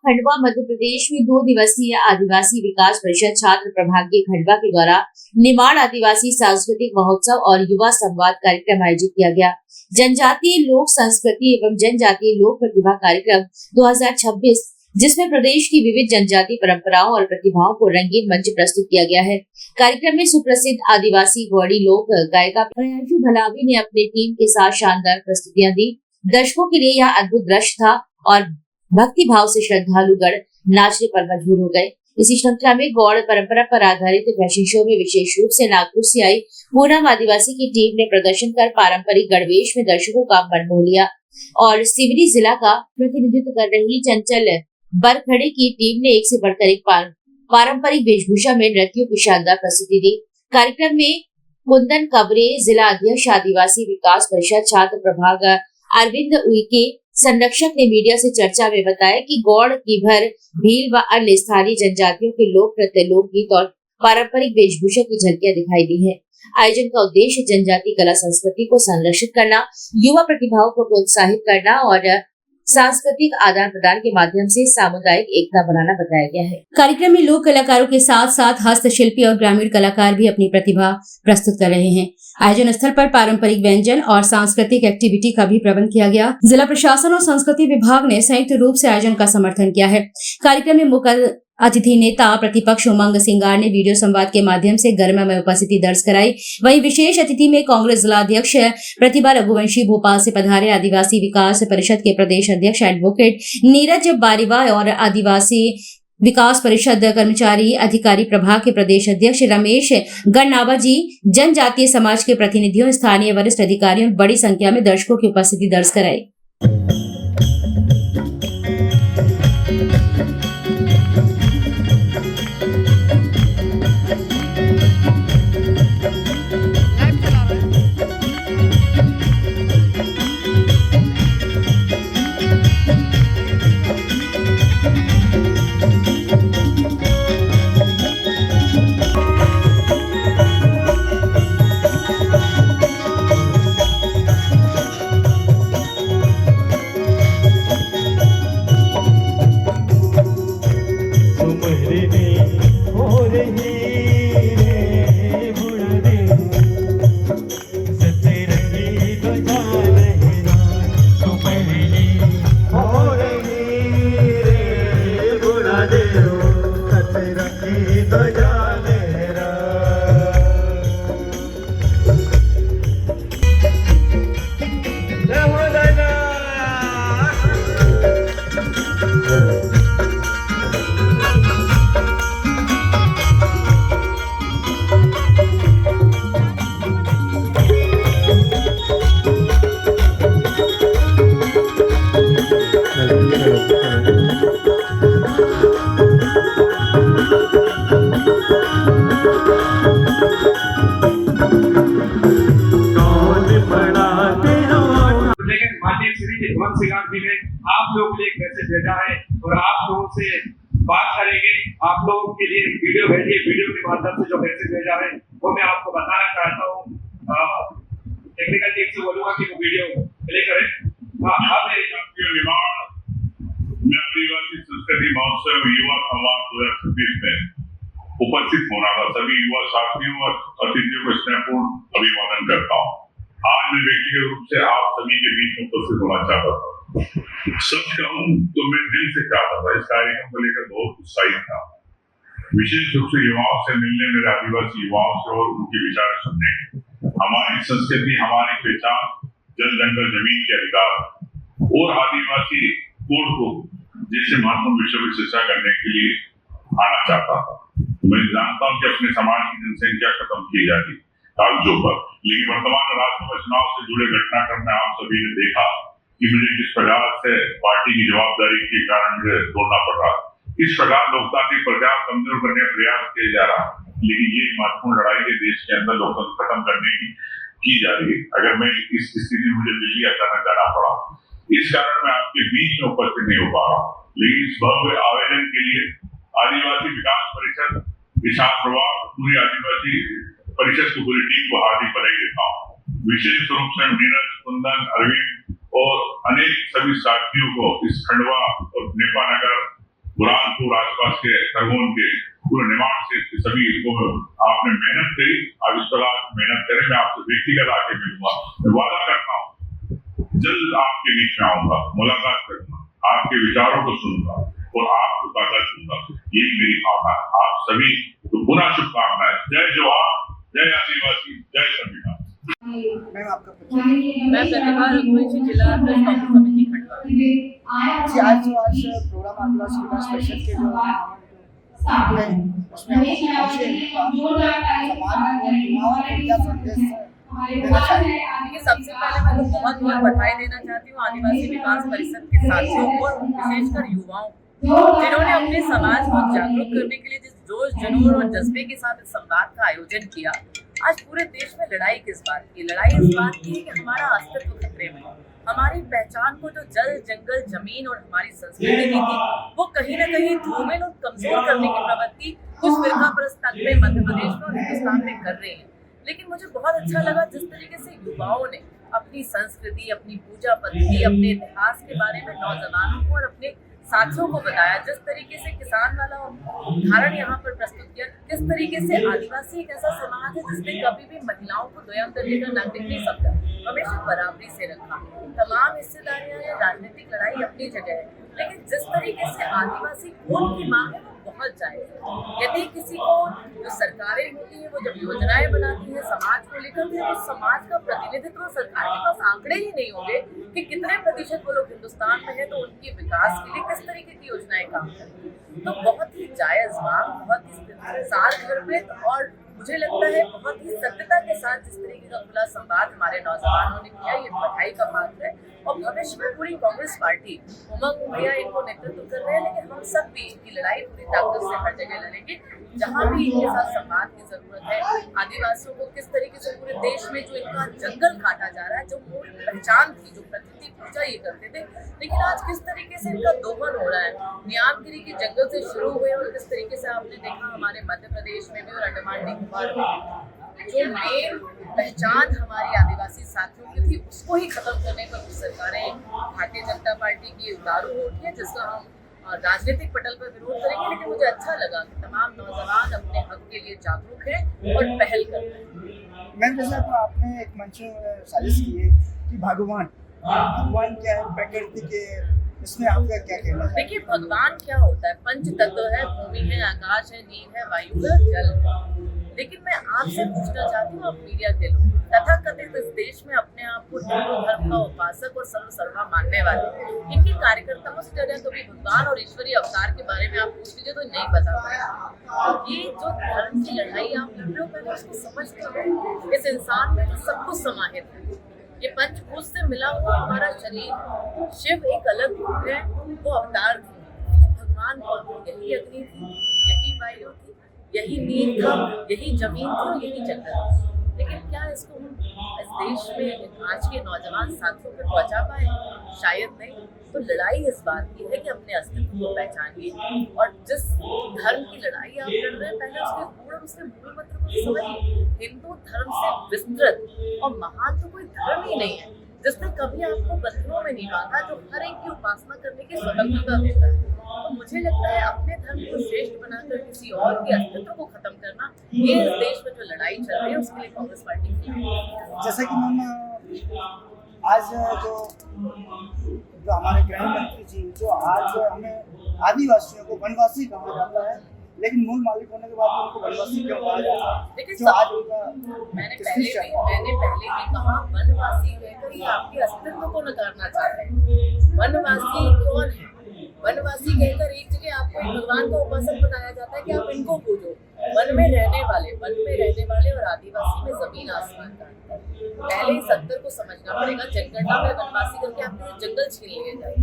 खंडवा मध्य प्रदेश में 2 दिवसीय आदिवासी विकास परिषद छात्र प्रभाग के खंडवा के द्वारा निमाड़ आदिवासी सांस्कृतिक महोत्सव और युवा संवाद कार्यक्रम आयोजित किया गया। जनजातीय लोक संस्कृति एवं जनजातीय लोक प्रतिभा कार्यक्रम 2026, जिसमें प्रदेश की विविध जनजातीय परंपराओं और प्रतिभाओं को रंगीन मंच प्रस्तुत किया गया है। कार्यक्रम में सुप्रसिद्ध आदिवासी गौड़ी लोक गायिका प्रियांशु भलावी ने अपनी टीम के साथ शानदार प्रस्तुतियां दी। दर्शकों के लिए यह अद्भुत दृश्य था और भक्ति भाव से श्रद्धालुगण नाचने पर मजबूर हो गए। इसी श्रृंखला में गौड़ परंपरा पर आधारित फैशन शो में विशेष रूप से नागपुर से आई पूनम आदिवासी की टीम ने प्रदर्शन कर पारंपरिक गणवेश में दर्शकों का मन मोह लिया और सिवनी जिला का प्रतिनिधित्व कर रही चंचल बरखड़े की टीम ने एक से बढ़कर एक पारंपरिक वेशभूषा में नृत्यों की शानदार प्रस्तुति दी। कार्यक्रम में कुंदन कबरे, जिला अध्यक्ष आदिवासी विकास परिषद छात्र प्रभाग अरविंद उइके संरक्षक ने मीडिया से चर्चा में बताया कि गौड़ की भर भील व अन्य स्थानीय जनजातियों के लोक नृत्य, लोकगीत और पारंपरिक वेशभूषा की झलकियां दिखाई दी है। आयोजन का उद्देश्य जनजातीय कला संस्कृति को संरक्षित करना, युवा प्रतिभाओं को प्रोत्साहित करना और सांस्कृतिक आदान प्रदान के माध्यम से सामुदायिक एकता बनाना बताया गया है। कार्यक्रम में लोक कलाकारों के साथ साथ हस्तशिल्पी और ग्रामीण कलाकार भी अपनी प्रतिभा प्रस्तुत कर रहे हैं। आयोजन स्थल पर पारंपरिक व्यंजन और सांस्कृतिक एक्टिविटी का भी प्रबंध किया गया। जिला प्रशासन और संस्कृति विभाग ने संयुक्त रूप से आयोजन का समर्थन किया है। कार्यक्रम में मुख्य अतिथि नेता प्रतिपक्ष उमंग सिंगार ने वीडियो संवाद के माध्यम से गर्मामय उपस्थिति दर्ज कराई। वहीं विशेष अतिथि में कांग्रेस जिला अध्यक्ष प्रतिभा रघुवंशी भोपाल से पधारे, आदिवासी विकास परिषद के प्रदेश अध्यक्ष एडवोकेट नीरज बारिवा और आदिवासी विकास परिषद कर्मचारी अधिकारी प्रभाग के प्रदेश अध्यक्ष रमेश गन्नावा जी, जनजातीय समाज के प्रतिनिधियों, स्थानीय वरिष्ठ अधिकारियों, बड़ी संख्या में दर्शकों की उपस्थिति दर्ज कराई। आप लोगों के लिए एक मैसेज भेजा है और आप लोगों से बात करेंगे। आप लोगों के लिए वीडियो भेजी है, वीडियो के माध्यम से जो मैसेज भेजा है वो मैं आपको बताना चाहता हूँ। टेक्निकल टीम से बोलूंगा कि वो वीडियो प्ले करें। मैं आदिवासी संस्कृति महोत्सव युवा संवाद 2026 में उपस्थित होना था। सभी युवा साथियों और अतिथियों को स्नेहपूर्ण अभिवादन करता हूँ। आज मैं व्यक्तिगत रूप से आप सभी के बीच में उपस्थित होना चाहता था। सच कहूं तो मैं दिल से चाहता था, इस कार्यक्रम को लेकर बहुत उत्साहित था। विशेष रूप से युवाओं से मिलने, मेरे आदिवासी युवाओं से और उनके विचार सुनने। हमारी संस्कृति, हमारी पहचान, जल जंगल जमीन के अधिकार और आदिवासी कोड को जैसे महत्वपूर्ण विषय पर चर्चा करने के लिए आना चाहता था। मैं जानता हूँ कि अपने समाज की जनसंख्या खत्म की जाती कागजों पर, लेकिन वर्तमान राज्य चुनाव से जुड़े घटनाक्रम में आप सभी ने देखा कि मुझे किस प्रकार से पार्टी की जवाबदारी के कारण मुझे तोड़ना पड़ रहा। इस प्रकार लोकतांत्रिक प्रक्रिया कमजोर करने का प्रयास किया जा रहा है, लेकिन ये महत्वपूर्ण लड़ाई है देश के अंदर लोकतंत्र खत्म करने की जा रही है। अगर मैं इस स्थिति में मुझे दिल्ली अचानक जाना पड़ा, इस कारण मैं आपके बीच में उपस्थित नहीं हो पा रहा। लेकिन इस भव्य आवेदन के लिए आदिवासी विकास परिषद, किसान प्रभाग, पूरी आदिवासी परिषद की पूरी टीम को हार्दिक बधाई देता हूँ। विशेष रूप से नीरज, कुंदन, अरविंद और अनेक सभी साथियों को इस खंडवा और नेपानगर बुरहानपुर आसपास के खरगोन के पूरे निमाड़ से सभी को आपने मेहनत करी। अब इस तरह मेहनत करें। मैं आपसे व्यक्तिगत आके मिलूंगा। मैं वादा करता हूँ जल्द आपके बीच में आऊंगा, मुलाकात करूंगा, आपके विचारों को सुनूंगा और आपको ताकत दूंगा। ये मेरी भावना है। आप सभी को पुनः शुभकामनाएं। जय जवाहर, जय आदिवासी, जय संविधान। मैम आपका परिचय। मैं प्रतिभा रघुवंशी, जिला कांग्रेस समिति खंडवा। जी, आज प्रोग्राम आदिवासी विकास परिषद के जो है उसमें पहुंचे हैं, तो आप समाज और युवाओं को क्या संदेश देना चाहेंगे? देखिए, सबसे पहले मैं तो बहुत बहुत बधाई देना चाहती हूँ आदिवासी विकास परिषद के साथियों को और विशेषकर युवाओं को, जिन्होंने अपने समाज को जागरूक करने के लिए जिस जोश जुनून और जज्बे के साथ इस संवाद का आयोजन किया। आज पूरे देश में लड़ाई किस बात की? लड़ाई इस बात की है कि हमारा अस्तित्व खतरे में है। हमारी पहचान को जो जल, जंगल, जमीन और हमारी संस्कृति की थी, वो कहीं न कहीं धूमिल और कमजोर करने की प्रवृत्ति कुछ फिरका परस्त तत्व मध्य प्रदेश में और हिंदुस्तान में कर रहे हैं। लेकिन मुझे बहुत अच्छा लगा जिस तरीके से युवाओं ने अपनी संस्कृति, अपनी पूजा पद्धति, अपने इतिहास के बारे में नौजवानों को और अपने साथियों को बताया। जिस तरीके से किसान वाला उदाहरण यहाँ पर प्रस्तुत किया, किस तरीके से आदिवासी एक ऐसा समाज है जिसने कभी भी महिलाओं को द्वितीय दर्जे का नागरिक नहीं समझा, हमेशा बराबरी से रखा। तमाम हिस्सेदारियां या राजनीतिक लड़ाई अपनी जगह है, लेकिन जिस तरीके से आदिवासी वोट की मांग है वो बहुत जायज है। यदि किसी को जो सरकारें होती है वो जब योजनाएं बनाती है समाज को लेकर, तो समाज का प्रतिनिधित्व सरकार के पास आंकड़े ही नहीं होंगे कि कितने प्रतिशत वो लोग हिंदुस्तान में है, तो उनके विकास के लिए किस तरीके की योजनाएं काम करें। तो बहुत ही जायज मांग, बहुत ही सार्थक और मुझे लगता है बहुत ही सत्यता के साथ जिस तरीके का खुला संवाद हमारे नौजवानों ने किया, ये बधाई का पात्र है। और भविष्य में पूरी कांग्रेस पार्टी, उमंग भैया इनको नेतृत्व कर रहे हैं, लेकिन हम सब भी इनकी लड़ाई पूरी ताकत से हर जगह लड़ेंगे। जहाँ भी इनके साथ संवाद की जरूरत है, आदिवासियों को किस तरीके से पूरे देश में जो इनका जंगल काटा जा रहा है, जो मूल पहचान थी, जो प्रकृति पूजा ये करते थे, लेकिन आज किस तरीके से इनका दोहन हो रहा है। न्यामगिरी के जंगल से शुरू हुए और किस तरीके से आपने देखा हमारे मध्य प्रदेश में भी और अंडमान निकोबार में जो मेन पहचान हमारी आदिवासी साथियों की थी, उसको ही खत्म करने पर कुछ सरकारें, भारतीय जनता पार्टी की उतारू हो रही है, जिसका हम राजनीतिक पटल पर विरोध करेंगे। लेकिन मुझे अच्छा लगा कि तमाम नौजवान अपने हक के लिए जागरूक हैं और पहल कर रहे हैं। मैम, जैसे तो आपने एक मंच साजिश की है कि भगवान क्या है, प्रकृति के, इसमें आपका क्या कहना है? देखिए, भगवान क्या होता है? पंच तत्व है, भूमि है, आकाश है, नीर है, वायु है, जल है। लेकिन मैं आपसे पूछना चाहती हूँ, आप मीडिया के लोग तथाकथित इस देश में अपने आप को हिंदू धर्म का उपासक और सर्वसर्वा मानने वाले, इनके कार्यकर्ताओं से डरे कभी भगवान और ईश्वरीय अवतार के बारे में आप पूछ लीजिए तो नहीं बता पाएंगे। ये जो धर्म की लड़ाई आप लड़ रहे हो, पहले उसको समझते हो। इस इंसान में तो सब कुछ समाहित है। ये पंचभूत से मिला हुआ हमारा शरीर, शिव एक अलग रूप है, वो अवतार थे, लेकिन भगवान कौन थे? यही अग्नि थी, यही वायु थी, यही नीर था, यही जमीन थी, यही जंगल। लेकिन क्या इसको इस देश में आज के नौजवान साथियों पे पहुंचा पाए? शायद नहीं। तो लड़ाई इस बात की है कि अपने अस्तित्व को पहचानिए और जिस धर्म की लड़ाई आप लड़ रहे हैं, पहले उसके मूल मंत्र को समझिए। हिंदू धर्म से विस्तृत और महान तो कोई धर्म ही नहीं है जिसने कभी आपको बंधनों में नहीं बांधा, जो हर एक की उपासना करने की स्वतंत्रता देता है। तो मुझे लगता है अपने धर्म को श्रेष्ठ बनाकर किसी और के अस्तित्व को खत्म करना, ये इस देश में जो लड़ाई चल रही है उसके लिए कांग्रेस पार्टी की। जैसा कि मैम आज जो हमारे गृह मंत्री जी, जो आज हमें आदिवासियों को वनवासी कहा जाता है, लेकिन मूल मालिक होने के बाद उनको वनवासी क्यों कहा जाता है? देखिए, जो आज उनका मैंने पहले भी कहा, वनवासी कहकर ये आपके अस्तित्व को नकारना चाहते हैं। वनवासी कौन है? वनवासी कहकर एक जगह आपको एक भगवान का उपासक बताया जाता है कि आप इनको पूजो। वन में रहने वाले और आदिवासी में जमीन आसमान का अंतर। पहले इस अंतर को समझना पड़ेगा। जनगणना में वनवासी करके आपके जंगल छीन लिए जाए।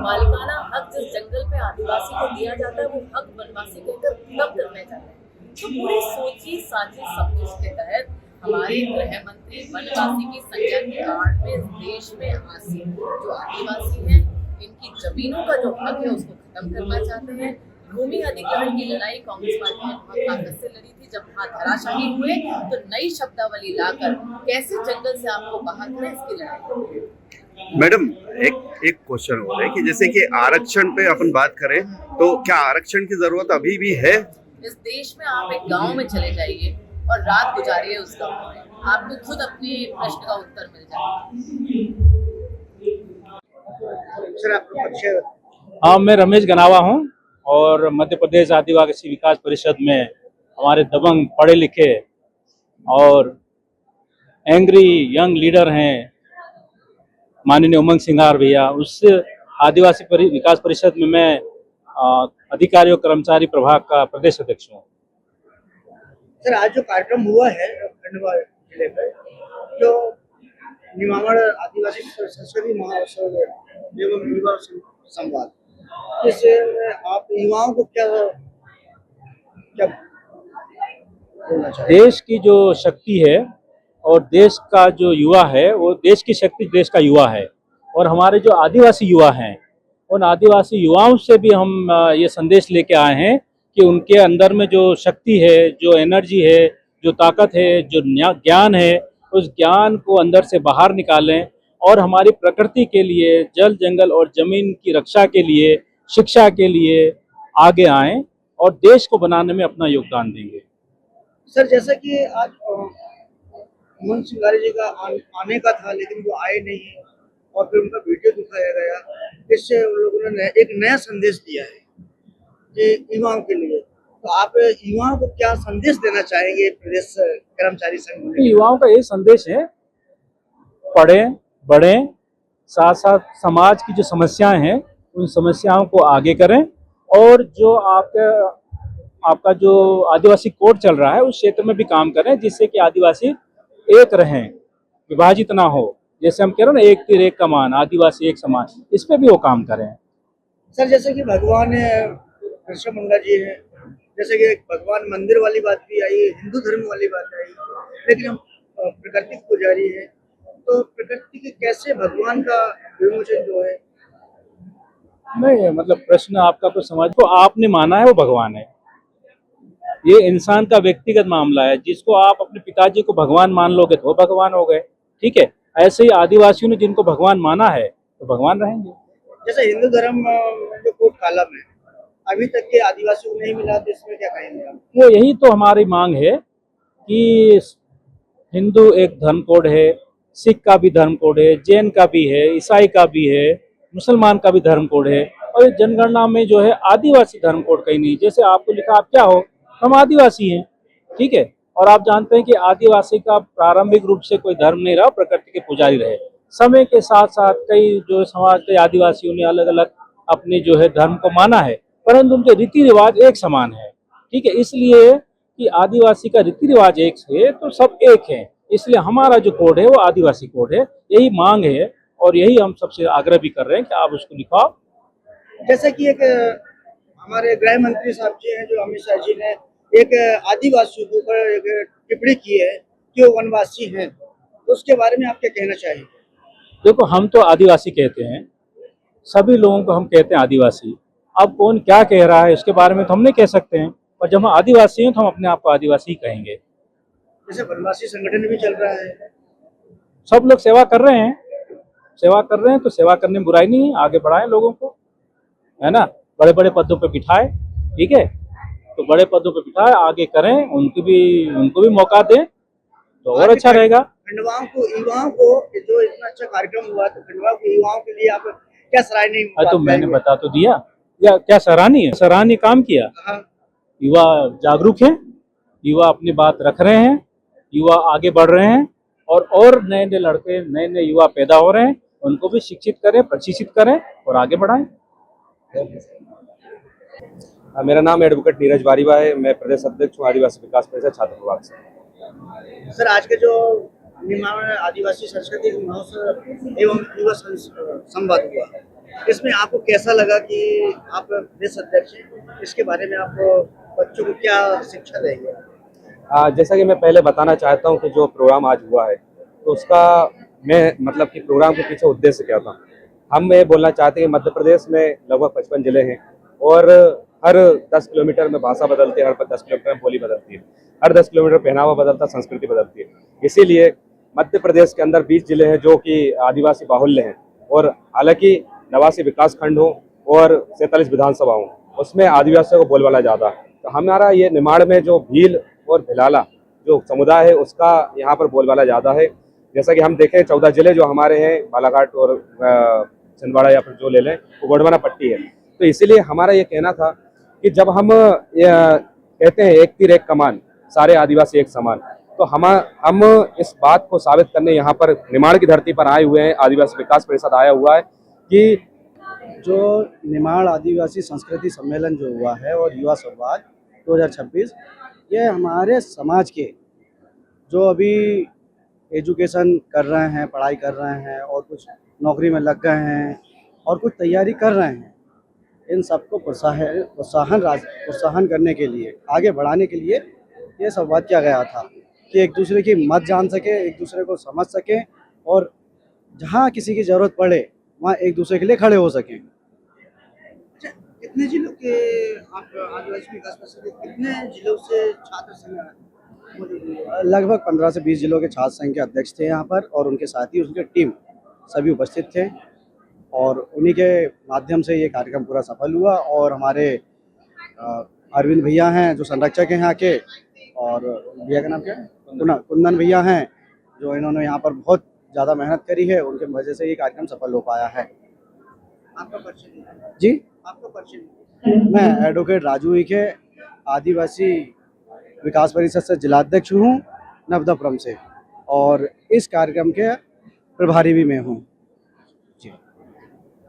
मालिकाना हक जिस जंगल पे आदिवासी को दिया जाता है, वो हक वनवासी कहकर तब करने चाहते हैं। तो पूरी सोची साची समझ के तहत हमारे गृह मंत्री वनवासी की संख्या के आड़ में इस देश में आसीन जो आदिवासी हैं, इनकी जमीनों का जो हक है उसको खत्म करना चाहते हैं। भूमि अधिग्रहण की लड़ाई कांग्रेस पार्टी ने बहुत ताकत से लड़ी थी। जब वहाँ धराशाही हुए तो नई शब्दावली लाकर कैसे जंगल से आपको बाहर करें, इसकी लड़ाई। मैडम, एक क्वेश्चन हो रहा है कि जैसे कि आरक्षण पे अपन बात करें तो क्या आरक्षण की जरूरत अभी भी है? इस देश में आप एक गांव में चले जाइए और रात गुजारिए उस गांव में, आपको खुद अपने प्रश्न का उत्तर मिल जाएगा। सर आपका परिचय। हाँ, मैं रमेश गनावा हूँ और मध्य प्रदेश आदिवासी विकास परिषद में हमारे दबंग पढ़े लिखे और एंग्री यंग लीडर हैं माननीय उमंग सिंगार भैया। उस आदिवासी विकास परिषद में मैं अधिकारी और कर्मचारी प्रभाग का प्रदेश अध्यक्ष हूँ। सर आज जो कार्यक्रम हुआ है खंडवा जिले में, जो निमावड़ आदिवासी संस्कृति महोत्सव एवं युवा संवाद, इससे आप युवाओं को क्या क्या बोलना चाहिए? देश की जो शक्ति है और देश का जो युवा है, वो देश की शक्ति देश का युवा है। और हमारे जो आदिवासी युवा हैं, उन आदिवासी युवाओं से भी हम ये संदेश लेके आए हैं कि उनके अंदर में जो शक्ति है, जो एनर्जी है, जो ताकत है, जो ज्ञान है, उस ज्ञान को अंदर से बाहर निकालें और हमारी प्रकृति के लिए, जल जंगल और जमीन की रक्षा के लिए, शिक्षा के लिए आगे आएं और देश को बनाने में अपना योगदान देंगे। सर जैसा कि आज उमंग सिंगारी जी का आने का था लेकिन वो आए नहीं और फिर उनका वीडियो दिखाया गया, इससे उन लोगों ने एक नया संदेश दिया है कि युवाओं के लिए। तो आप युवाओं को क्या संदेश देना चाहेंगे प्रदेश कर्मचारी संघ में? युवाओं का ये संदेश है, पढ़ें, बढ़ें, साथ साथ समाज की जो समस्याएं हैं उन समस्याओं को आगे करें और जो आपका जो आदिवासी कोड चल रहा है उस क्षेत्र में भी काम करें, जिससे कि आदिवासी एक रहें, विभाजित ना हो। जैसे हम कह रहे हैं ना, एक तीर एक कमान, आदिवासी एक समान, इस पे भी वो काम करें। सर जैसे कि भगवान बिरसा मुंडा जी है, जैसे कि भगवान मंदिर वाली बात भी आई, हिंदू धर्म वाली बात आई, लेकिन हम प्रकृति को पुजारी है, तो प्रकृति के कैसे भगवान का विमोचन जो है? नहीं, मतलब प्रश्न आपका तो समझ को आपने माना है वो भगवान है, ये इंसान का व्यक्तिगत मामला है। जिसको आप अपने पिताजी को भगवान मान लोगे तो वो भगवान हो गए, ठीक है। ऐसे ही आदिवासियों ने जिनको भगवान माना है तो भगवान रहेंगे। जैसे हिंदू धर्म जो कोड कालम है अभी तक के आदिवासियों को नहीं मिला, तो इसमें क्या कहेंगे आप? वो यही तो हमारी मांग है कि हिंदू एक धर्म कोड है, सिख का भी धर्म कोड है, जैन का भी है, ईसाई का भी है, मुसलमान का भी धर्म कोड है, और जनगणना में जो है आदिवासी धर्म कोड कहीं नहीं। जैसे आपको लिखा आप क्या हो, हम आदिवासी हैं, ठीक है। और आप जानते हैं कि आदिवासी का प्रारंभिक रूप से कोई धर्म नहीं रहा, प्रकृति के पुजारी रहे। समय के साथ साथ कई जो समाज के आदिवासियों ने अलग अलग अपने जो है धर्म को माना है, परंतु उनके रीति रिवाज एक समान है, ठीक है। इसलिए कि आदिवासी का रीति रिवाज एक है तो सब एक है, इसलिए हमारा जो कोड है वो आदिवासी कोड है। यही मांग है और यही हम सबसे आग्रह भी कर रहे हैं कि आप उसको लिखाओ। जैसे कि एक हमारे गृह मंत्री साहब जी हैं, जो अमित शाह जी ने एक आदिवासियों के ऊपर एक टिप्पणी की है कि वो वनवासी हैं, तो उसके बारे में आप क्या कहना चाहिए? देखो, हम तो आदिवासी कहते हैं, सभी लोगों को हम कहते हैं आदिवासी। अब कौन क्या कह रहा है उसके बारे में तो हम नहीं कह सकते हैं, और जब हम आदिवासी हैं तो हम अपने आप को आदिवासी कहेंगे। जैसे वनवासी संगठन भी चल रहा है, सब लोग सेवा कर रहे हैं, तो सेवा करने में बुराई नहीं है, आगे बढ़ाएं लोगों को, है ना। बड़े बड़े पदों पे बिठाए, ठीक है, तो बड़े पदों पे बिठाए, आगे करें, उनको भी मौका दें तो और अच्छा रहेगा। खंडवाओं को, युवाओं को जो इतना अच्छा कार्यक्रम हुआ, तो खंडवा के युवाओं के लिए आप क्या सराहनीय? तो मैंने बता तो दिया, या क्या सराहनीय काम किया। हाँ। युवा जागरूक हैं, युवा अपनी बात रख रहे हैं, युवा आगे बढ़ रहे हैं, और नए नए लड़के, नए नए युवा पैदा हो रहे हैं, उनको भी शिक्षित करें, प्रशिक्षित करें और आगे बढ़ाएं। मेरा नाम एडवोकेट नीरज बारीवा है, मैं प्रदेश अध्यक्ष हूँ आदिवासी विकास परिषद छात्र प्रभाग से। सर आज के जो निमावड़ आदिवासी संस्कृति महोत्सव एवं युवा संवाद हुआ, इसमें आपको कैसा लगा कि आप प्रदेश अध्यक्ष हैं, इसके बारे में आप बच्चों को क्या शिक्षा देंगे? जैसा कि मैं पहले बताना चाहता हूँ कि जो प्रोग्राम आज हुआ है तो उसका मैं मतलब कि प्रोग्राम के पीछे उद्देश्य क्या था। हम ये बोलना चाहते हैं कि मध्य प्रदेश में लगभग 55 जिले हैं और हर 10 किलोमीटर में भाषा बदलती है, हर 10 किलोमीटर में बोली बदलती है, हर 10 किलोमीटर पहनावा बदलता, संस्कृति बदलती है। इसीलिए मध्य प्रदेश के अंदर 20 जिले हैं जो कि आदिवासी बाहुल्य हैं, और हालांकि 89 विकास खंड हो और 47 विधानसभा हो, उसमें आदिवासियों को बोलबाला ज़्यादा है। तो हमारा ये निमाड़ में जो भील और भिलाला जो समुदाय है उसका यहाँ पर बोलबाला ज़्यादा है। जैसा कि हम देखें 14 जिले जो हमारे हैं, बालाघाट और छिंदवाड़ा या फिर जो ले लें, वो गोंडवाना पट्टी है। तो इसीलिए हमारा ये कहना था कि जब हम कहते हैं एक तीर एक कमान, सारे आदिवासी एक समान, तो हम इस बात को साबित करने यहाँ पर निमाड़ की धरती पर आए हुए हैं। आदिवासी विकास परिषद आया हुआ है कि जो निमाड़ आदिवासी संस्कृति सम्मेलन जो हुआ है और युवा संवाद 2026, ये हमारे समाज के जो अभी एजुकेशन कर रहे हैं, पढ़ाई कर रहे हैं और कुछ नौकरी में लग गए हैं और कुछ तैयारी कर रहे हैं, इन सबको प्रोत्साहन करने के लिए, आगे बढ़ाने के लिए ये संवाद किया गया था कि एक दूसरे की मत जान सके, एक दूसरे को समझ सकें और जहाँ किसी की ज़रूरत पड़े वहाँ एक दूसरे के लिए खड़े हो सकें। कितने जिलों के आप आदिवासी विकास परिषद के कितने जिलों से छात्र संघ मौजूद हुए? लगभग 15 से 20 जिलों के छात्र संघ के अध्यक्ष थे यहाँ पर और उनके साथी, उनके टीम सभी उपस्थित थे और उन्हीं के माध्यम से ये कार्यक्रम पूरा सफल हुआ। और हमारे अरविंद भैया हैं जो संरक्षक हैं यहाँ के, और भैया का नाम क्या है, कुंदन भैया हैं, जो इन्होंने यहाँ पर बहुत ज़्यादा मेहनत करी है, उनके वजह से ये कार्यक्रम सफल हो पाया है। आपका परिचय जी, आपका परिचय? मैं एडवोकेट राजू इके, आदिवासी विकास परिषद से जिलाध्यक्ष हूँ नवदापुरम से, और इस कार्यक्रम के प्रभारी भी मैं हूँ।